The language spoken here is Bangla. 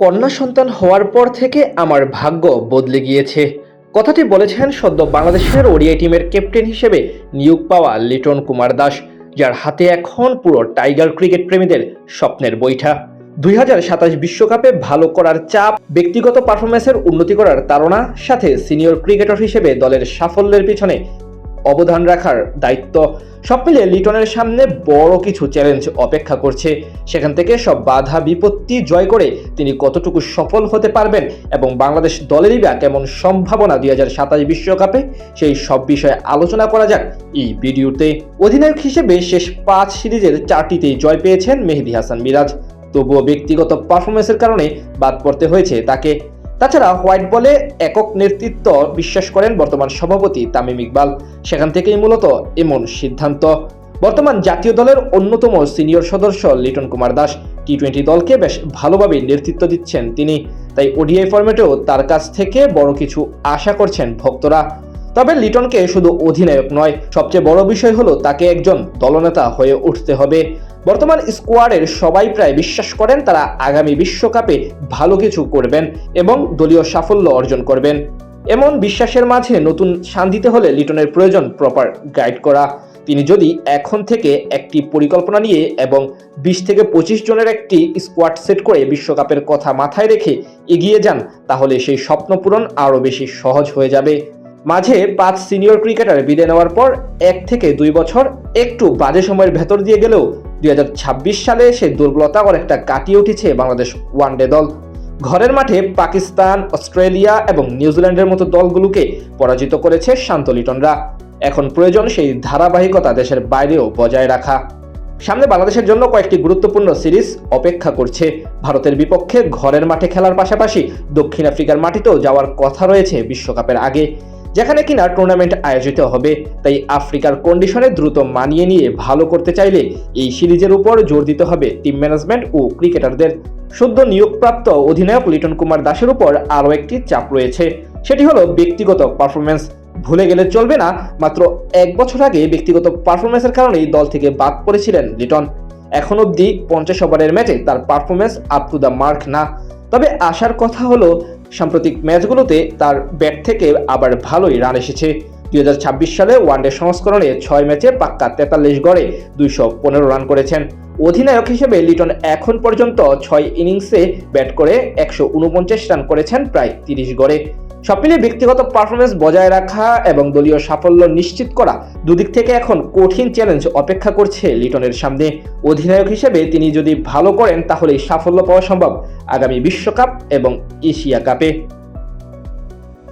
কন্যা সন্তান হওয়ার পর থেকে আমার ভাগ্য বদলে গিয়েছে। কথাটি বলেছেন সদ্য বাংলাদেশের ওডিআই টিমের ক্যাপ্টেন হিসেবে নিয়োগ পাওয়া লিটন কুমার দাস, যার হাতে এখন পুরো টাইগার ক্রিকেট প্রেমীদের স্বপ্নের বৈঠা। 2027 বিশ্বকাপে ভালো করার চাপ, ব্যক্তিগত পারফরমেন্সের উন্নতি করার তাড়না, সাথে সিনিয়র ক্রিকেটার হিসেবে দলের সাফল্যের পিছনে অবদান রাখার দায়িত্ব, সব মিলিয়ে লিটনের সামনে বড় কিছু চ্যালেঞ্জ অপেক্ষা করছে। সেখান থেকে সব বাধা বিপত্তি জয় করে তিনি কতটুকু সফল হতে পারবেন এবং বাংলাদেশ দলেরই বা কেমন সম্ভাবনা 2027 বিশ্বকাপে, সেই সব বিষয়ে আলোচনা করা যাক এই ভিডিওতে। অধিনায়ক হিসেবে শেষ 5 সিরিজের 4টিতেই জয় পেয়েছেন মেহেদী হাসান মিরাজ, তবুও ব্যক্তিগত পারফরমেন্সের কারণে বাদ পড়তে হয়েছে তাকে। তাছাড়া হোয়াইট বলে একক নেতৃত্ব বিশ্বাস করেন বর্তমান সভাপতি তামিম ইকবাল, সেখান থেকেই মূলত এমন সিদ্ধান্ত। বর্তমান জাতীয় দলের অন্যতম সিনিয়র সদস্য লিটন কুমার দাস টি-20 দলকে বেশ ভালোভাবে নেতৃত্ব দিচ্ছেন তিনি, তাই ওডিআই ফরম্যাটেও তার কাছ থেকে বড় কিছু আশা করছেন ভক্তরা। তবে লিটনকে শুধু অধিনায়ক নয়, সবচেয়ে বড় বিষয় হলো তাকে একজন দলনেতা হয়ে উঠতে হবে। বর্তমান স্কোয়াডের সবাই প্রায় বিশ্বাস করেন তারা আগামী বিশ্বকাপে ভালো কিছু করবেন এবং দলীয় সাফল্য অর্জন করবেন। এমন বিশ্বাসের মাঝে নতুন শান দিতে হলে লিটনের প্রয়োজন প্রপার গাইড করা। তিনি যদি এখন থেকে একটি পরিকল্পনা নিয়ে এবং 20 থেকে 25 জনের একটি স্কোয়াড সেট করে বিশ্বকাপের কথা মাথায় রেখে এগিয়ে যান, তাহলে সেই স্বপ্ন পূরণ আরও বেশি সহজ হয়ে যাবে। মাঝে 5 সিনিয়র ক্রিকেটার বিদায় নেওয়ার পর 1 থেকে 2 বছর একটু বাজে সময়ের ভেতর দিয়ে গেলেও 2026 সালে সেই দুর্বলতা অনেকটা কাটিয়ে উঠেছে বাংলাদেশ ওয়ানডে দল। ঘরের মাঠে পাকিস্তান, অস্ট্রেলিয়া এবং নিউজিল্যান্ডের মতো দলগুলোকে পরাজিত করেছে শান্ত লিটনরা। এখন প্রয়োজন সেই ধারাবাহিকতা দেশের বাইরেও বজায় রাখা। সামনে বাংলাদেশের জন্য কয়েকটি গুরুত্বপূর্ণ সিরিজ অপেক্ষা করছে। ভারতের বিপক্ষে ঘরের মাঠে খেলার পাশাপাশি দক্ষিণ আফ্রিকার মাটিতেও যাওয়ার কথা রয়েছে বিশ্বকাপের আগে, যেখানে কিনা টুর্নামেন্ট আয়োজিত হবে। তাই আফ্রিকার কন্ডিশনে দ্রুত মানিয়ে নিয়ে ভালো করতে চাইলে এই সিরিজের উপর জোর দিতে হবে টিম ম্যানেজমেন্ট ও ক্রিকেটারদের। সদ্য নিয়োগপ্রাপ্ত অধিনায়ক লিটন কুমার দাসের উপর আরও একটি চাপ রয়েছে, সেটি হলো ব্যক্তিগত পারফরমেন্স। ভুলে গেলে চলবে না, মাত্র 1 বছর আগে ব্যক্তিগত পারফরমেন্সের কারণেই দল থেকে বাদ পড়েছিলেন লিটন। এখন অবধি 50 ওভারের ম্যাচে তার performance up to the mark না। তবে আসার কথা হলো সাম্প্রতিক ম্যাচগুলোতে তার ব্যাট থেকে আবার ভালোই রান এসেছে। 2026 সালে ওয়ানডে সংস্করণে 6 ম্যাচে পাক্কা 43 গড়ে 215 রান করেছেন। অধিনায়ক হিসেবে লিটন এখন পর্যন্ত 6 ইনিংসে ব্যাট করে 149 রান করেছেন, প্রায় 30 গড়ে। সব মিলিয়ে ব্যক্তিগত পারফরমেন্স বজায় রাখা এবং দলীয় সাফল্য নিশ্চিত করা, দুদিক থেকে এখন কঠিন চ্যালেঞ্জ অপেক্ষা করছে লিটনের সামনে। অধিনায়ক হিসেবে তিনি যদি ভালো করেন তাহলেই সাফল্য পাওয়া সম্ভব আগামী বিশ্বকাপ এবং এশিয়া কাপে।